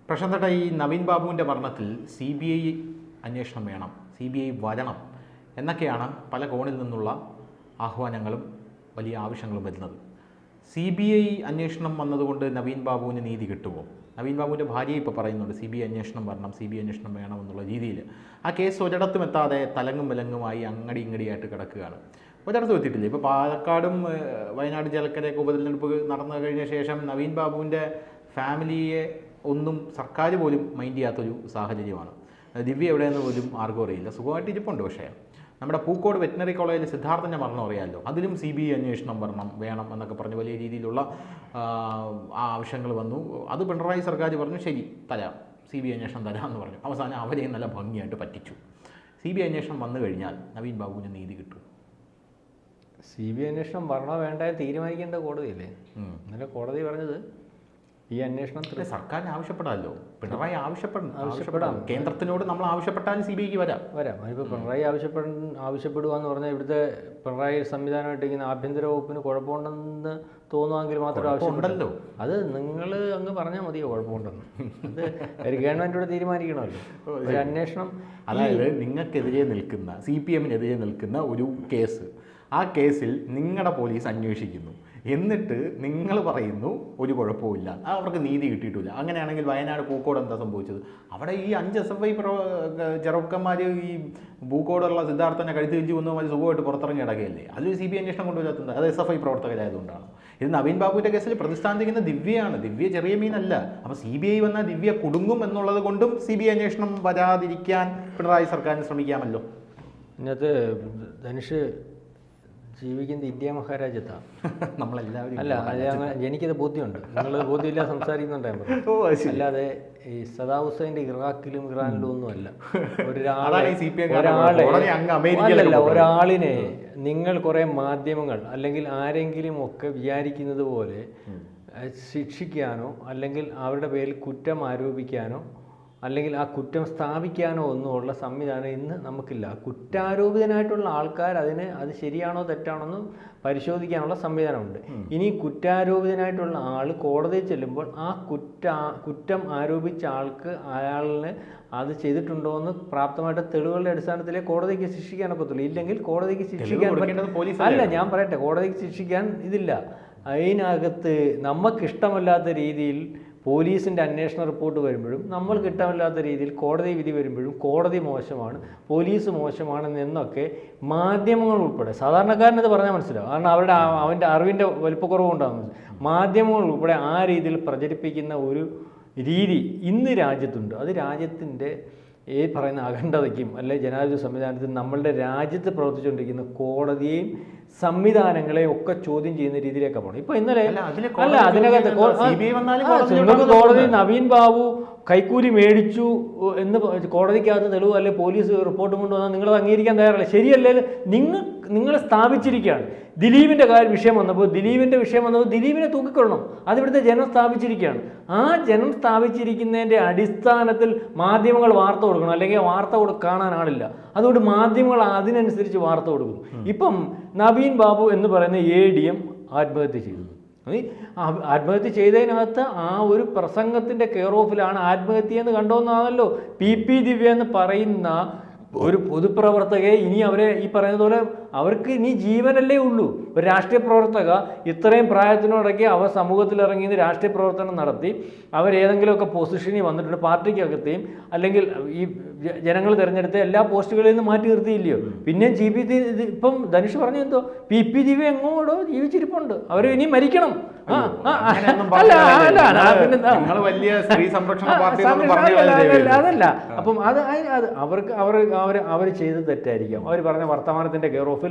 പ്രശാന്തേട്ടാ, ഈ നവീൻ ബാബുവിൻ്റെ മരണത്തിൽ CBI അന്വേഷണം വേണം, CBI വരണം എന്നൊക്കെയാണ് പല കോണിൽ നിന്നുള്ള ആഹ്വാനങ്ങളും വലിയ ആവശ്യങ്ങളും വരുന്നത്. CBI അന്വേഷണം വന്നതുകൊണ്ട് നവീൻ ബാബുവിന് നീതി കിട്ടുമോ? നവീൻ ബാബുവിൻ്റെ ഭാര്യ ഇപ്പോൾ പറയുന്നുണ്ട് CBI അന്വേഷണം വരണം, CBI അന്വേഷണം വേണം എന്നുള്ള രീതിയിൽ. ആ കേസ് ഒരിടത്തും എത്താതെ തലങ്ങും വിലങ്ങുമായി അങ്ങടി ഇങ്ങടിയായിട്ട് കിടക്കുകയാണ്. ഒരിടത്തും എത്തിയിട്ടില്ല. ഇപ്പോൾ പാലക്കാടും വയനാട് ചേലക്കരയൊക്കെ ഉപതെരഞ്ഞെടുപ്പ് നടന്നു കഴിഞ്ഞ ശേഷം നവീൻ ബാബുവിൻ്റെ ഫാമിലിയെ ഒന്നും സർക്കാർ പോലും മൈൻഡ് ചെയ്യാത്തൊരു സാഹചര്യമാണ്. ദിവ്യ എവിടെയെന്ന് പോലും ആർക്കും അറിയില്ല. സുഖമായിട്ട് ഇരിപ്പുണ്ട്. പക്ഷേ നമ്മുടെ പൂക്കോട് വെറ്റിനറി കോളേജിൽ സിദ്ധാർത്ഥൻ്റെ മരണം അറിയാമല്ലോ, അതിലും CBI അന്വേഷണം വേണം എന്നൊക്കെ പറഞ്ഞ് വലിയ രീതിയിലുള്ള ആവശ്യങ്ങൾ വന്നു. അത് പിണറായി സർക്കാർ പറഞ്ഞു ശരി തരാം, CBI അന്വേഷണം തരാമെന്ന് പറഞ്ഞു. അവസാനം അവരെയും നല്ല ഭംഗിയായിട്ട് പറ്റിച്ചു. CBI അന്വേഷണം വന്നു കഴിഞ്ഞാൽ നവീൻ ബാബുവിന് നീതി കിട്ടും. CBI അന്വേഷണം വരണോ വേണ്ട തീരുമാനിക്കേണ്ട കോടതിയല്ലേ. ഇന്നലെ കോടതി പറഞ്ഞത് ഈ അന്വേഷണത്തിൽ സർക്കാരിന് ആവശ്യപ്പെടാമല്ലോ. പിണറായി ആവശ്യപ്പെടാം. കേന്ദ്രത്തിനോട് നമ്മൾ ആവശ്യപ്പെട്ടാൽ CBIക്ക് വരാം. അതിപ്പോൾ പിണറായി ആവശ്യപ്പെടുക എന്ന് പറഞ്ഞാൽ ഇവിടുത്തെ പിണറായി സംവിധാനമായിട്ട് ഇങ്ങനെ ആഭ്യന്തര വകുപ്പിന് കുഴപ്പമുണ്ടെന്ന് തോന്നുമെങ്കിൽ മാത്രമേ ആവശ്യമുണ്ടല്ലോ. അത് നിങ്ങൾ അങ്ങ് പറഞ്ഞാൽ മതിയോ കുഴപ്പമുണ്ടെന്ന്? അത് ഒരു ഗവൺമെൻറ്റോട് തീരുമാനിക്കണമല്ലോ ഒരു അന്വേഷണം. അതായത് നിങ്ങൾക്കെതിരെ നിൽക്കുന്ന CPMനെതിരെ നിൽക്കുന്ന ഒരു കേസ്, ആ കേസിൽ നിങ്ങളുടെ പോലീസ് അന്വേഷിക്കുന്നു, എന്നിട്ട് നിങ്ങൾ പറയുന്നു ഒരു കുഴപ്പമില്ല, അവർക്ക് നീതി കിട്ടിയിട്ടില്ല. അങ്ങനെയാണെങ്കിൽ വയനാട് പൂക്കോട് എന്താ സംഭവിച്ചത്? അവിടെ ഈ 5 SFI ചെറുക്കന്മാർ ഈ പൂക്കോടുള്ള സിദ്ധാർത്ഥനെ കഴുത്ത് തിരിച്ചു കൊന്നമാതിരി സുഖമായിട്ട് പുറത്തിറങ്ങി കിടക്കുകയല്ലേ. അതിലൊരു CBI അന്വേഷണം കൊണ്ടുവരാത്തത് അത് SFI പ്രവർത്തകരായതുകൊണ്ടാണ്. ഇത് നവീൻ ബാബുവിൻ്റെ കേസിൽ പ്രതിസ്ഥാനിക്കുന്ന ദിവ്യയാണ്. ദിവ്യ ചെറിയ മീനല്ല. അപ്പോൾ CBI വന്നാൽ ദിവ്യ കുടുങ്ങും എന്നുള്ളത് കൊണ്ടും CBI അന്വേഷണം വരാതിരിക്കാൻ പിണറായി സർക്കാരിന് ശ്രമിക്കാമല്ലോ. ഇന്നത്തെ ധനുഷ് ജീവിക്കുന്നത് ഇന്ത്യ മഹാരാജ്യത്താണ്. നമ്മളെല്ലാവരും അല്ല, എനിക്കത് ബോധ്യമുണ്ട്. നിങ്ങൾ ബോധ്യമില്ല സംസാരിക്കുന്നുണ്ടായിരുന്നു. അല്ലാതെ ഈ സദാം ഹുസൈൻ്റെ ഇറാഖിലും ഇറാനിലും ഒന്നും അല്ല. ഒരാളിനെ നിങ്ങൾ കുറേ മാധ്യമങ്ങൾ അല്ലെങ്കിൽ ആരെങ്കിലും ഒക്കെ വിചാരിക്കുന്നത് പോലെ ശിക്ഷിക്കാനോ അല്ലെങ്കിൽ അവരുടെ പേരിൽ കുറ്റം ആരോപിക്കാനോ അല്ലെങ്കിൽ ആ കുറ്റം സ്ഥാപിക്കാനോ ഒന്നുമുള്ള സംവിധാനം ഇന്ന് നമുക്കില്ല. കുറ്റാരോപിതനായിട്ടുള്ള ആൾക്കാർ അത് ശരിയാണോ തെറ്റാണോ എന്ന് പരിശോധിക്കാനുള്ള സംവിധാനമുണ്ട്. ഇനി കുറ്റാരോപിതനായിട്ടുള്ള ആൾ കോടതിയിൽ ചെല്ലുമ്പോൾ ആ കുറ്റം ആരോപിച്ച ആൾക്ക് അയാളിന് അത് ചെയ്തിട്ടുണ്ടോ എന്ന് പ്രാപ്തമായിട്ട് തെളിവുകളുടെ അടിസ്ഥാനത്തിലേ കോടതിക്ക് ശിക്ഷിക്കാനൊക്കത്തുള്ളൂ. ഇല്ലെങ്കിൽ കോടതിക്ക് ശിക്ഷിക്കാൻ അല്ല, ഞാൻ പറയട്ടെ, കോടതിക്ക് ശിക്ഷിക്കാൻ ഇതില്ല. അതിനകത്ത് നമുക്കിഷ്ടമല്ലാത്ത രീതിയിൽ പോലീസിൻ്റെ അന്വേഷണ റിപ്പോർട്ട് വരുമ്പോഴും നമ്മൾക്ക് ഇഷ്ടമില്ലാത്ത രീതിയിൽ കോടതി വിധി വരുമ്പോഴും കോടതി മോശമാണ്, പോലീസ് മോശമാണെന്നൊക്കെ മാധ്യമങ്ങൾ ഉൾപ്പെടെ, സാധാരണക്കാരനത് പറഞ്ഞാൽ മനസ്സിലാവും. കാരണം അവൻ്റെ അറിവിൻ്റെ വലിപ്പക്കുറവുണ്ടാകുന്നത്. മാധ്യമങ്ങൾ ഉൾപ്പെടെ ആ രീതിയിൽ പ്രചരിപ്പിക്കുന്ന ഒരു രീതി ഇന്ന് രാജ്യത്തുണ്ട്. അത് രാജ്യത്തിൻ്റെ പറയുന്ന അഖണ്ഡതയ്ക്കും അല്ലെങ്കിൽ ജനാധിപത്യ സംവിധാനത്തിൽ നമ്മളുടെ രാജ്യത്ത് പ്രവർത്തിച്ചുകൊണ്ടിരിക്കുന്ന കോടതിയെയും സംവിധാനങ്ങളെയും ഒക്കെ ചോദ്യം ചെയ്യുന്ന രീതിയിലേക്ക് പോകണം. ഇപ്പൊ ഇന്നലെ അതിനകത്ത് കോടതി നവീൻ ബാബു കൈക്കൂലി മേടിച്ചു എന്ന് കോടതിക്കകത്ത് തെളിവ് അല്ലെ പോലീസ് റിപ്പോർട്ട് കൊണ്ടുവന്നാൽ നിങ്ങളത് അംഗീകരിക്കാൻ തയ്യാറല്ല. ശരിയല്ലേ? നിങ്ങൾ സ്ഥാപിച്ചിരിക്കുകയാണ്. ദിലീപിൻ്റെ വിഷയം വന്നപ്പോൾ ദിലീപിനെ തൂക്കിക്കൊള്ളണം. അതിവിടുത്തെ ജനം സ്ഥാപിച്ചിരിക്കുകയാണ്. ആ ജനം സ്ഥാപിച്ചിരിക്കുന്നതിൻ്റെ അടിസ്ഥാനത്തിൽ മാധ്യമങ്ങൾ വാർത്ത കൊടുക്കണം, അല്ലെങ്കിൽ വാർത്ത കാണാൻ ആളില്ല. അതുകൊണ്ട് മാധ്യമങ്ങൾ അതിനനുസരിച്ച് വാർത്ത കൊടുക്കും. ഇപ്പം നവീൻ ബാബു എന്ന് പറയുന്ന ADM ആത്മഹത്യ ചെയ്തു. ആത്മഹത്യ ചെയ്തതിനകത്ത് ആ ഒരു പ്രസംഗത്തിൻ്റെ കെയർ ഓഫിലാണ് ആത്മഹത്യ എന്ന് കണ്ടോന്നാണല്ലോ. PP ദിവ്യ എന്ന് പറയുന്ന ഒരു പൊതുപ്രവർത്തകയെ ഇനി അവരെ ഈ പറയുന്നത് പോലെ അവർക്ക് ഇനി ജീവനല്ലേ ഉള്ളൂ. ഒരു രാഷ്ട്രീയ പ്രവർത്തക ഇത്രയും പ്രായത്തിനോടൊക്കെ അവർ സമൂഹത്തിലിറങ്ങി രാഷ്ട്രീയ പ്രവർത്തനം നടത്തി അവരേതെങ്കിലുമൊക്കെ പൊസിഷനിൽ വന്നിട്ടുണ്ട്, പാർട്ടിക്കകത്തെയും അല്ലെങ്കിൽ ഈ ജനങ്ങൾ തിരഞ്ഞെടുത്ത എല്ലാ പോസ്റ്റുകളിൽ നിന്ന് മാറ്റി നിർത്തിയില്ലയോ. പിന്നെ ഇപ്പം ധനുഷ് പറഞ്ഞു എന്തോ PP ദിവ്യ എങ്ങോട്ടോ ജീവിച്ചിരിപ്പുണ്ട്, അവർ ഇനി മരിക്കണം. അതല്ല, അപ്പം അവർക്ക് അവർ ചെയ്ത് തെറ്റായിരിക്കാം. അവർ പറഞ്ഞ വർത്തമാനത്തിന്റെ കെയർ ഓഫിൽ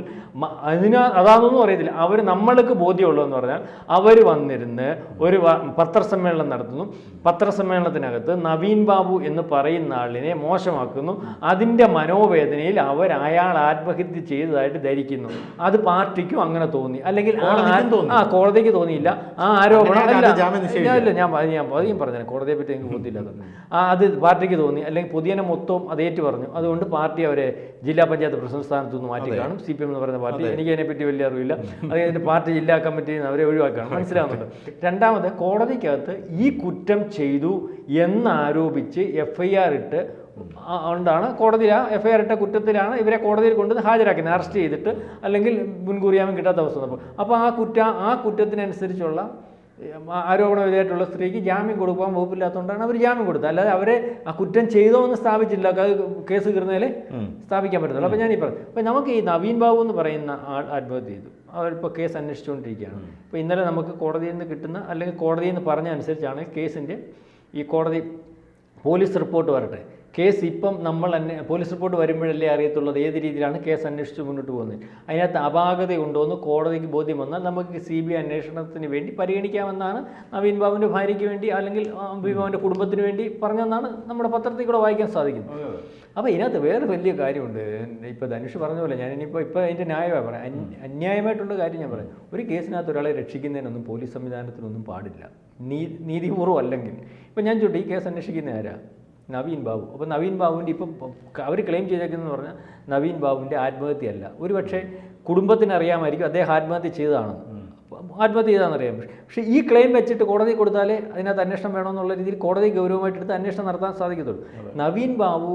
അതാണെന്നൊന്നും അറിയത്തില്ല. അവർ നമ്മൾക്ക് ബോധ്യമുള്ളതെന്ന് പറഞ്ഞാൽ അവർ വന്നിരുന്ന് ഒരു പത്രസമ്മേളനം നടത്തുന്നു. പത്രസമ്മേളനത്തിനകത്ത് നവീൻ ബാബു എന്ന് പറയുന്ന ആളിനെ മോശമാക്കുന്നു. അതിൻ്റെ മനോവേദനയിൽ അയാൾ ആത്മഹത്യ ചെയ്തതായിട്ട് ധരിക്കുന്നു. അത് പാർട്ടിക്കും അങ്ങനെ തോന്നി, അല്ലെങ്കിൽ കോടതിക്ക് തോന്നിയില്ല. ആ ആരോപണം ഇല്ല, ഞാൻ പറഞ്ഞു കോടതിയെ പറ്റി എനിക്ക് ബോധ്യമില്ലാത്ത അത് പാർട്ടിക്ക് തോന്നി, അല്ലെങ്കിൽ പൊതുജനം മൊത്തവും അത് ഏറ്റു പറഞ്ഞു. അതുകൊണ്ട് പാർട്ടി അവരെ ജില്ലാ പഞ്ചായത്ത് പ്രസിഡന്റ് സ്ഥാനത്തു നിന്ന് മാറ്റി കാണും, CPM എന്ന് പറയുന്ന പാർട്ടി. എനിക്ക് അതിനെപ്പറ്റി വലിയ അറിവില്ല. അത് അതിൻ്റെ പാർട്ടി ജില്ലാ കമ്മിറ്റിയിൽ നിന്ന് അവരെ ഒഴിവാക്കുകയാണ്, മനസ്സിലാവുന്നുണ്ട്. രണ്ടാമത്, കോടതിക്കകത്ത് ഈ കുറ്റം ചെയ്തു എന്നാരോപിച്ച് FIR ഇട്ട് കൊണ്ടാണ് കോടതി FIR ഇട്ട കുറ്റത്തിലാണ് ഇവരെ കോടതിയിൽ കൊണ്ട് ഹാജരാക്കുന്നത്, അറസ്റ്റ് ചെയ്തിട്ട് അല്ലെങ്കിൽ മുൻകൂർ ജാമ്യം കിട്ടാത്ത അവസ്ഥ വന്നപ്പോൾ. അപ്പോൾ ആ കുറ്റത്തിനനുസരിച്ചുള്ള ആരോപണ വിധേയമായിട്ടുള്ള സ്ത്രീക്ക് ജാമ്യം കൊടുക്കാൻ വകുപ്പില്ലാത്തതുകൊണ്ടാണ് അവർ ജാമ്യം കൊടുത്തത്. അല്ലാതെ അവരെ ആ കുറ്റം ചെയ്തോ എന്ന് സ്ഥാപിച്ചില്ല, കേസ് കീറുന്നതിൽ സ്ഥാപിക്കാൻ പറ്റുന്നുള്ളൂ. അപ്പോൾ ഞാനീ പറഞ്ഞു, അപ്പോൾ നമുക്ക് ഈ നവീൻ ബാബു എന്ന് പറയുന്ന ആൾ ആത്മഹത്യ ചെയ്തു, അവരിപ്പോൾ കേസ് അന്വേഷിച്ചുകൊണ്ടിരിക്കുകയാണ്. ഇപ്പോൾ ഇന്നലെ നമുക്ക് കോടതിയിൽ നിന്ന് കിട്ടുന്ന അല്ലെങ്കിൽ കോടതിയിൽ നിന്ന് പറഞ്ഞ അനുസരിച്ചാണ് കേസിൻ്റെ ഈ കോടതി പോലീസ് റിപ്പോർട്ട് വരട്ടെ. കേസ് ഇപ്പം നമ്മൾ തന്നെ പോലീസ് റിപ്പോർട്ട് വരുമ്പോഴല്ലേ അറിയത്തുള്ളത് ഏത് രീതിയിലാണ് കേസ് അന്വേഷിച്ച് മുന്നോട്ട് പോകുന്നത്. അതിനകത്ത് അപാകതയുണ്ടോ എന്ന് കോടതിക്ക് ബോധ്യം വന്നാൽ നമുക്ക് CBI അന്വേഷണത്തിന് വേണ്ടി പരിഗണിക്കാമെന്നാണ് നവീൻ ബാബുവിൻ്റെ ഭാര്യയ്ക്ക് വേണ്ടി അല്ലെങ്കിൽ ബാബുവിൻ്റെ കുടുംബത്തിന് വേണ്ടി പറഞ്ഞെന്നാണ് നമ്മുടെ പത്രത്തിൽ കൂടെ വായിക്കാൻ സാധിക്കുന്നത്. അപ്പോൾ ഇതിനകത്ത് വേറെ വലിയ കാര്യമുണ്ട്. ഇപ്പോൾ ധനുഷ് പറഞ്ഞ പോലെ ഞാനിപ്പോൾ അതിൻ്റെ ന്യായമായി പറയാം, അന്യായമായിട്ടുള്ള കാര്യം ഞാൻ പറയാം. ഒരു കേസിനകത്ത് ഒരാളെ രക്ഷിക്കുന്നതിനൊന്നും പോലീസ് സംവിധാനത്തിനൊന്നും പാടില്ല, നീതിപൂർവ്വം അല്ലെങ്കിൽ. ഇപ്പം ഞാൻ ചോദിച്ചു, ഈ കേസ് അന്വേഷിക്കുന്ന ആരാ? നവീൻ ബാബു. അപ്പോൾ നവീൻ ബാബുവിൻ്റെ ഇപ്പം അവർ ക്ലെയിം ചെയ്തേക്കുന്നതെന്ന് പറഞ്ഞാൽ നവീൻ ബാബുവിൻ്റെ ആത്മഹത്യയല്ല. ഒരു പക്ഷേ കുടുംബത്തിന് അറിയാമായിരിക്കും അദ്ദേഹം ആത്മഹത്യ ചെയ്തതാണെന്ന്, ആത്മഹത്യ ചെയ്താണെന്നറിയാം. പക്ഷേ ഈ ക്ലെയിം വെച്ചിട്ട് കോടതി കൊടുത്താലേ അതിനകത്ത് അന്വേഷണം വേണമെന്നുള്ള രീതിയിൽ കോടതി ഗൗരവമായിട്ടെടുത്ത് അന്വേഷണം നടത്താൻ സാധിക്കത്തുള്ളൂ. നവീൻ ബാബു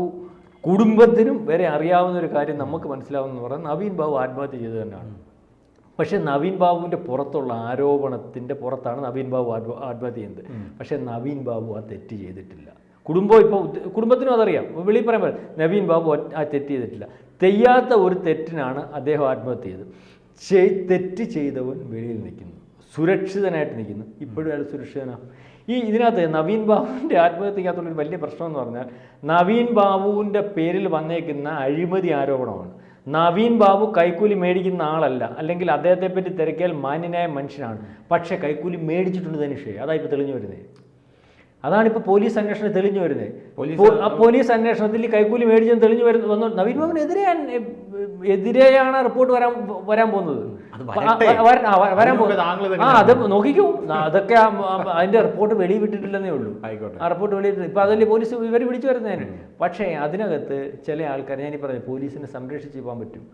കുടുംബത്തിനും വരെ അറിയാവുന്ന ഒരു കാര്യം നമുക്ക് മനസ്സിലാവുമെന്ന് പറഞ്ഞാൽ നവീൻ ബാബു ആത്മഹത്യ ചെയ്തത് തന്നെയാണ്. പക്ഷേ നവീൻ ബാബുവിൻ്റെ പുറത്തുള്ള ആരോപണത്തിൻ്റെ പുറത്താണ് നവീൻ ബാബു ആത്മഹത്യ ചെയ്യുന്നത്. പക്ഷേ നവീൻ ബാബു ആ തെറ്റ് ചെയ്തിട്ടില്ല. കുടുംബത്തിനും അതറിയാം, വെളിയിൽ പറയാൻ പറ്റും നവീൻ ബാബു ആ തെറ്റ് ചെയ്തിട്ടില്ല. ചെയ്യാത്ത ഒരു തെറ്റിനാണ് അദ്ദേഹം ആത്മഹത്യ ചെയ്തത്. തെറ്റ് ചെയ്തവൻ വെളിയിൽ നിൽക്കുന്നു, സുരക്ഷിതനായിട്ട് നിൽക്കുന്നു. ഇപ്പോഴും അയാൾ സുരക്ഷിതനാണ്. ഇതിനകത്ത് നവീൻ ബാബുവിൻ്റെ ആത്മഹത്യക്കകത്തുള്ളൊരു വലിയ പ്രശ്നം എന്ന് പറഞ്ഞാൽ നവീൻ ബാബുവിൻ്റെ പേരിൽ വന്നേക്കുന്ന അഴിമതി ആരോപണമാണ്. നവീൻ ബാബു കൈക്കൂലി മേടിക്കുന്ന ആളല്ല, അല്ലെങ്കിൽ അദ്ദേഹത്തെ പറ്റി തിരക്കിയാൽ മാന്യനായ മനുഷ്യനാണ്. പക്ഷേ കൈക്കൂലി മേടിച്ചിട്ടുണ്ട് ധനുഷേ, അതായിപ്പോൾ തെളിഞ്ഞു വരുന്നത്. അതാണിപ്പോൾ പോലീസ് അന്വേഷണം തെളിഞ്ഞു വരുന്നത്. പോലീസ് അന്വേഷണത്തിൽ കൈക്കൂലി മേടിച്ചെന്ന് തെളിഞ്ഞു വന്നു. നവീൻ എതിരെയാണ് റിപ്പോർട്ട് വരാൻ പോകുന്നത്. വരാൻ പോകുന്നത് അത് നോക്കിക്കോ. അതൊക്കെ അതിന്റെ റിപ്പോർട്ട് വെളിവിട്ടിട്ടില്ലെന്നേ ഉള്ളൂ. ആ റിപ്പോർട്ട് വെളിയിട്ടില്ല. ഇപ്പൊ അതല്ലേ പോലീസ് ഇവർ പിടിച്ചു വരുന്നതിന്. പക്ഷേ അതിനകത്ത് ചില ആൾക്കാർ, ഞാനീ പറഞ്ഞു, പോലീസിനെ സംരക്ഷിച്ച് പോകാൻ പറ്റും.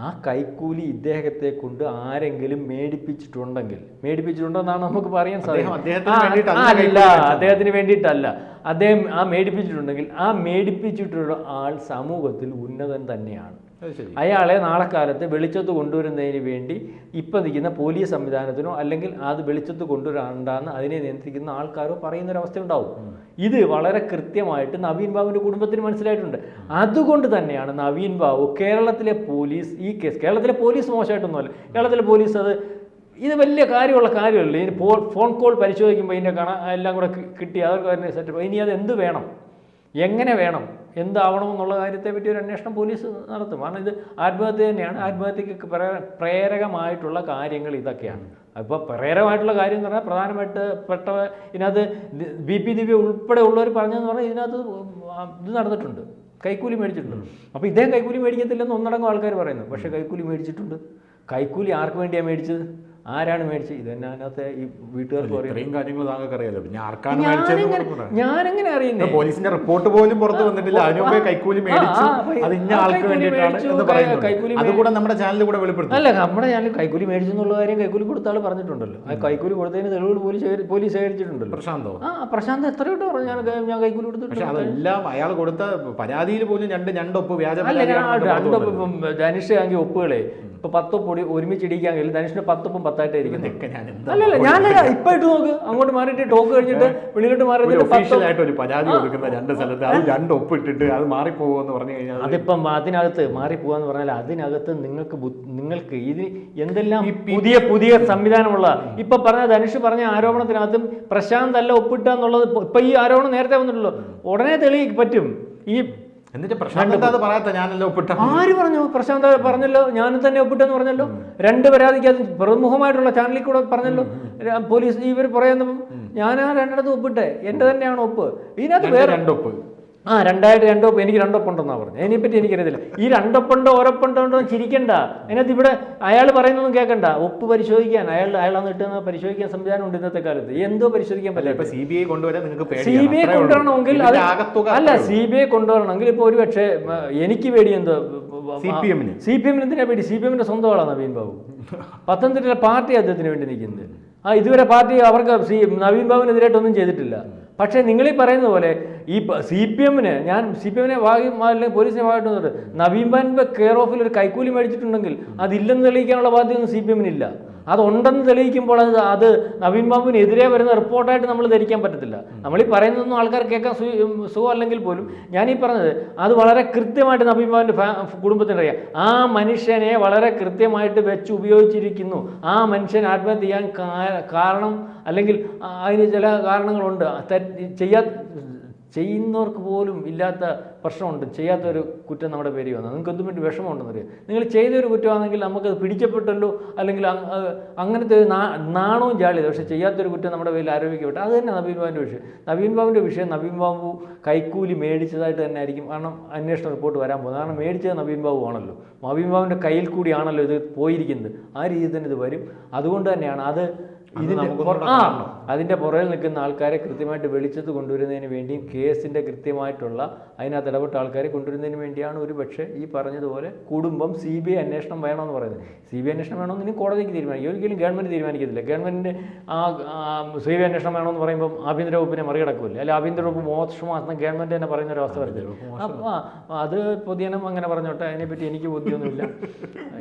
ആ കൈക്കൂലി ഇദ്ദേഹത്തെ കൊണ്ട് ആരെങ്കിലും മേടിപ്പിച്ചിട്ടുണ്ടെന്നാണ് നമുക്ക് പറയാൻ സാധിക്കും. അല്ല, അദ്ദേഹത്തിന് വേണ്ടിയിട്ടല്ല. അദ്ദേഹം ആ മേടിപ്പിച്ചിട്ടുണ്ടെങ്കിൽ ആ മേടിപ്പിച്ചിട്ടുള്ള ആൾ സമൂഹത്തിൽ ഉന്നതൻ തന്നെയാണ്. അയാളെ നാളെ കാലത്ത് വെളിച്ചത്ത് കൊണ്ടുവരുന്നതിന് വേണ്ടി ഇപ്പം നിൽക്കുന്ന പോലീസ് സംവിധാനത്തിനോ അല്ലെങ്കിൽ അത് വെളിച്ചത്ത് കൊണ്ടുവരാണ്ടാന്ന് അതിനെ നിയന്ത്രിക്കുന്ന ആൾക്കാരോ പറയുന്നൊരവസ്ഥ ഉണ്ടാവും. ഇത് വളരെ കൃത്യമായിട്ട് നവീൻ ബാബുവിൻ്റെ കുടുംബത്തിന് മനസ്സിലായിട്ടുണ്ട്. അതുകൊണ്ട് തന്നെയാണ് നവീൻ ബാബു കേരളത്തിലെ പോലീസ് ഈ കേസ്, കേരളത്തിലെ പോലീസ് മോശമായിട്ടൊന്നുമല്ല, കേരളത്തിലെ പോലീസ് ഇത് വലിയ കാര്യമുള്ള കാര്യമല്ല. ഇനി ഫോൺ കോൾ പരിശോധിക്കുമ്പോൾ ഇതിൻ്റെ എല്ലാം കൂടെ കിട്ടി, അതൊക്കെ തന്നെ സെറ്റപ്പ്. ഇനി അത് എന്ത് വേണം, എങ്ങനെ വേണം, എന്താവണമെന്നുള്ള കാര്യത്തെപ്പറ്റി ഒരു അന്വേഷണം പോലീസ് നടത്തും. കാരണം ഇത് ആത്മഹത്യ തന്നെയാണ്. ആത്മഹത്യക്ക് പ്രേരകമായിട്ടുള്ള കാര്യങ്ങൾ ഇതൊക്കെയാണ്. അപ്പോൾ പ്രേരകമായിട്ടുള്ള കാര്യം എന്ന് പറഞ്ഞാൽ പ്രധാനമായിട്ട് ഇതിനകത്ത് BP ദിവ്യ ഉൾപ്പെടെ ഉള്ളവർ പറഞ്ഞതെന്ന് പറഞ്ഞാൽ ഇതിനകത്ത് ഇത് നടന്നിട്ടുണ്ട്, കൈക്കൂലി മേടിച്ചിട്ടുണ്ട്. അപ്പോൾ ഇദ്ദേഹം കൈക്കൂലി മേടിക്കത്തില്ലെന്ന് ഒന്നടങ്കം ആൾക്കാർ പറയുന്നു. പക്ഷേ കൈക്കൂലി മേടിച്ചിട്ടുണ്ട്. കൈക്കൂലി ആർക്ക് വേണ്ടിയാണ് മേടിച്ചത്, ആരാണ് മേടിച്ചത്? ഇത് തന്നെ അതിനകത്ത് ഈ വീട്ടുകാർക്ക് കാര്യങ്ങൾ താങ്കൾക്ക് അറിയാലോ. ഞാനെങ്ങനെ അറിയുന്നത്? പോലീസിന്റെ റിപ്പോർട്ട് പോലും പുറത്ത് വന്നിട്ടില്ല. അതിനുമുമ്പേ കൈക്കൂലി മേടിച്ചു, അത് ഇന്ന ആൾക്ക് വേണ്ടിയിട്ടാണ് എന്ന് പറയുന്നത്. അതുകൂടെ നമ്മുടെ ചാനലിൽ കൂടെ വെളിപ്പെടുത്തും. അല്ല, നമ്മുടെ ചാനലിൽ കൈക്കൂലി മേടിച്ചു എന്നുള്ള കാര്യം കൈക്കൂലി കൊടുത്ത ആൾ പറഞ്ഞിട്ടുണ്ടല്ലോ. ആ കൈക്കൂലി കൊടുത്തതിന് തെളിവുകൾ പോലീസ് ശേഖരിച്ചിട്ടുണ്ടല്ലോ. പ്രശാന്ത് എത്രയോട്ട് പറഞ്ഞു ഞാൻ കൈക്കൂലി കൊടുത്തിട്ടുണ്ട്. പക്ഷെ അതെല്ലാം അയാൾ കൊടുത്ത പരാതിയിൽ പോലും രണ്ടൊപ്പ് വ്യാജ ധനുഷ് ആണെങ്കിൽ ഒപ്പുകളെ ഇപ്പൊ 10 ഒപ്പ് ഒരുമിച്ചിടിക്കാമെങ്കിൽ ധനുഷിന്റെ 10 ഒപ്പും 10 ഇരിക്കുന്നത്. അല്ലല്ല, ഞാൻ ഇപ്പൊ ഇട്ട് നോക്ക്, അങ്ങോട്ട് മാറിയിട്ട് ടോക്ക് കഴിഞ്ഞിട്ട് വെളിയിലോട്ട് മാറിയിട്ട് ഒരു പരാതി കൊടുക്കുന്ന 2 സ്ഥലത്ത് അത് 2 ഒപ്പ് ഇട്ടിട്ട് അത് മാറിപ്പോകുമെന്ന് പറഞ്ഞു കഴിഞ്ഞാൽ അതിപ്പം അതിനകത്ത് മാറിപ്പോകാന്ന് പറഞ്ഞാൽ അതിനകത്ത് നിങ്ങൾക്ക് ഇതിന് എന്തെല്ലാം പുതിയ സംവിധാനമുള്ള ഇപ്പൊ പറഞ്ഞ ധനുഷ് പറഞ്ഞ ആരോപണത്തിനകത്തും പ്രശാന്ത് അല്ല ഒപ്പിട്ടാന്നുള്ളത് ഇപ്പൊ ഈ ആരോപണം നേരത്തെ വന്നിട്ടുള്ളൂ. ഉടനെ തെളിയിക്കാൻ പറ്റും. ഈ എന്നിട്ട് പ്രശാന്ത് അത് പറയാത്ത ഞാനല്ലോ ഒപ്പിട്ട. ആര് പറഞ്ഞു? പ്രശാന്ത് പറഞ്ഞല്ലോ, ഞാനും തന്നെ ഒപ്പിട്ടെന്ന് പറഞ്ഞല്ലോ. 2 പരാതിക്ക് അത് പ്രമുഖമായിട്ടുള്ള ചാനലിൽ കൂടെ പറഞ്ഞല്ലോ. പോലീസ് ഇവർ പറയുന്നപ്പം ഞാൻ ആ 2 ഒപ്പിട്ടെ, എന്റെ തന്നെയാണ് ഒപ്പ്. ഇതിനകത്ത് വേറെ 2 ഒപ്പ് എനിക്ക് 2 ഒപ്പുണ്ടെന്നാണ് പറഞ്ഞത്. അതിനെപ്പറ്റി എനിക്കറിയത്തില്ല. ഈ 2 ഒപ്പുണ്ടോ ഒരൊപ്പുണ്ടോ ചിരിക്കണ്ട. അതിനകത്ത് ഇവിടെ അയാൾ പറയുന്നതൊന്നും കേൾക്കണ്ട. ഒപ്പ് പരിശോധിക്കാൻ അയാളാണ് കിട്ടുന്ന പരിശോധിക്കാൻ സംവിധാനം ഉണ്ട് ഇന്നത്തെ കാലത്ത്. എന്തോ പരിശോധിക്കാൻ പറ്റില്ല. CBI കൊണ്ടുവരാൻ നിങ്ങൾക്ക് CBI കൊണ്ടുവരണമെങ്കിൽ CBI കൊണ്ടുവരണമെങ്കിൽ ഇപ്പോൾ ഒരു പക്ഷേ എനിക്ക് പേടി എന്തോ CPM എന്തിനാ പേടി? CPM-ന്റെ സ്വന്തം ആളാണ് നവീൻ ബാബു. പത്തനംതിട്ട പാർട്ടി അദ്ദേഹത്തിന് വേണ്ടി നിൽക്കുന്നത്. ഇതുവരെ പാർട്ടി അവർക്ക് നവീൻ ബാബുവിനെതിരായിട്ടൊന്നും ചെയ്തിട്ടില്ല. പക്ഷേ നിങ്ങളീ പറയുന്നത് പോലെ ഈ CPM-നെ അല്ലെങ്കിൽ പോലീസിനെ ഭാഗമായിട്ട് നവീൻ ബാബുവിൻ്റെ കെയർ ഓഫിൽ ഒരു കൈക്കൂലി മേടിച്ചിട്ടുണ്ടെങ്കിൽ അതില്ലെന്ന് തെളിയിക്കാനുള്ള ബാധ്യതയൊന്നും CPM-നില്ല. അതുണ്ടെന്ന് തെളിയിക്കുമ്പോൾ അത് നവീൻ ബാബുവിനെതിരെ വരുന്ന റിപ്പോർട്ടായിട്ട് നമ്മൾ ധരിക്കാൻ പറ്റത്തില്ല. നമ്മളീ പറയുന്നതൊന്നും ആൾക്കാർ കേൾക്കാൻ സുഖം അല്ലെങ്കിൽ പോലും ഞാനീ പറഞ്ഞത് അത് വളരെ കൃത്യമായിട്ട് നവീൻ ബാബുവിൻ്റെ കുടുംബത്തിനറിയാം. ആ മനുഷ്യനെ വളരെ കൃത്യമായിട്ട് വെച്ച് ഉപയോഗിച്ചിരിക്കുന്നു. ആ മനുഷ്യൻ ആത്മഹത്യ ചെയ്യാൻ കാരണം അല്ലെങ്കിൽ അതിന് ചില കാരണങ്ങളുണ്ട്. ചെയ്യുന്നവർക്ക് പോലും ഇല്ലാത്ത പ്രശ്നമുണ്ട്. ചെയ്യാത്തൊരു കുറ്റം നമ്മുടെ പേരിൽ വന്നാൽ നിങ്ങൾക്ക് എന്തും വേണ്ടി വിഷമമുണ്ടെന്നറിയാം. നിങ്ങൾ ചെയ്തൊരു കുറ്റമാണെങ്കിൽ നമുക്കത് പിടിക്കപ്പെട്ടല്ലോ അല്ലെങ്കിൽ അങ്ങനത്തെ ഒരു നാണവും ജാളിയത്. പക്ഷേ ചെയ്യാത്തൊരു കുറ്റം നമ്മുടെ പേരിൽ ആരോപിക്കപ്പെട്ടു. അത് തന്നെ നവീൻ ബാബുവിൻ്റെ വിഷയം. നവീൻ ബാബു കൈക്കൂലി മേടിച്ചതായിട്ട് തന്നെ ആയിരിക്കും. കാരണം അന്വേഷണ റിപ്പോർട്ട് വരാൻ പോകുന്നത്. കാരണം മേടിച്ചത് നവീൻ ബാബു ആണല്ലോ. നവീൻ ബാബുവിൻ്റെ കയ്യിൽ കൂടിയാണല്ലോ ഇത് പോയിരിക്കുന്നത്. ആ രീതിയിൽ തന്നെ ഇത് വരും. അതുകൊണ്ട് തന്നെയാണ് അതിൻ്റെ പുറകിൽ നിൽക്കുന്ന ആൾക്കാരെ കൃത്യമായിട്ട് വെളിച്ചത്ത് കൊണ്ടുവരുന്നതിന് വേണ്ടിയും കേസിൻ്റെ കൃത്യമായിട്ടുള്ള അതിനകത്ത് ഇടപെട്ട ആൾക്കാരെ കൊണ്ടുവരുന്നതിന് വേണ്ടിയാണ് ഒരു പക്ഷേ ഈ പറഞ്ഞതുപോലെ കുടുംബം CBI അന്വേഷണം വേണമെന്ന് പറയുന്നത്. CBI അന്വേഷണം വേണമെന്ന് ഇനി കോടതിക്ക് തീരുമാനിക്കും. ഒരിക്കലും ഗവൺമെൻറ് തീരുമാനിക്കത്തില്ല. ഗവൺമെൻറ്റിൻ്റെ CBI അന്വേഷണം വേണമെന്ന് പറയുമ്പോൾ ആഭ്യന്തര വകുപ്പിനെ മറികടക്കില്ല. അല്ലെങ്കിൽ ആഭ്യന്തര വകുപ്പ് മോശമാണെന്ന് ഗവൺമെൻറ് തന്നെ പറയുന്ന ഒരു അവസ്ഥ വരുന്നത്. അത് പൊതുജനം അങ്ങനെ പറഞ്ഞോട്ടെ, അതിനെപ്പറ്റി എനിക്ക് ബോധ്യമൊന്നുമില്ല.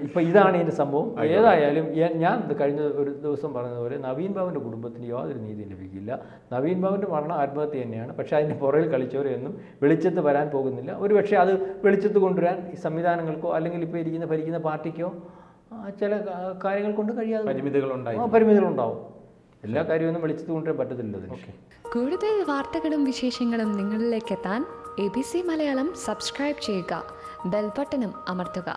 ഇപ്പം ഇതാണ് ഇതിൻ്റെ സംഭവം. ഏതായാലും ഞാൻ കഴിഞ്ഞ ഒരു ദിവസം പറഞ്ഞതുപോലെ നവീൻ ബാബുവിൻ്റെ കുടുംബത്തിന് യാതൊരു നീതിയും ലഭിക്കില്ല. നവീൻ ബാബുവിൻ്റെ മരണം ആത്മഹത്യ തന്നെയാണ്. പക്ഷേ അതിൻ്റെ പുറകിൽ കളിച്ചവരെയൊന്നും വെളിച്ചത്ത് വരാൻ പോകുന്നില്ല. ഒരു പക്ഷേ അത് വെളിച്ചത്ത് കൊണ്ടുവരാൻ ഈ സംവിധാനങ്ങൾക്കോ അല്ലെങ്കിൽ ഇപ്പോൾ ഭരിക്കുന്ന പാർട്ടിക്കോ ചില കാര്യങ്ങൾ കൊണ്ട് കഴിയാതെ പരിമിതികളുണ്ടാവും. എല്ലാ കാര്യമൊന്നും വെളിച്ചത്ത് കൊണ്ടുവരാൻ പറ്റത്തില്ല. കൂടുതൽ വാർത്തകളും വിശേഷങ്ങളും നിങ്ങളിലേക്ക് എത്താൻ ABC മലയാളം സബ്സ്ക്രൈബ് ചെയ്യുക, ബെൽ ബട്ടണും അമർത്തുക.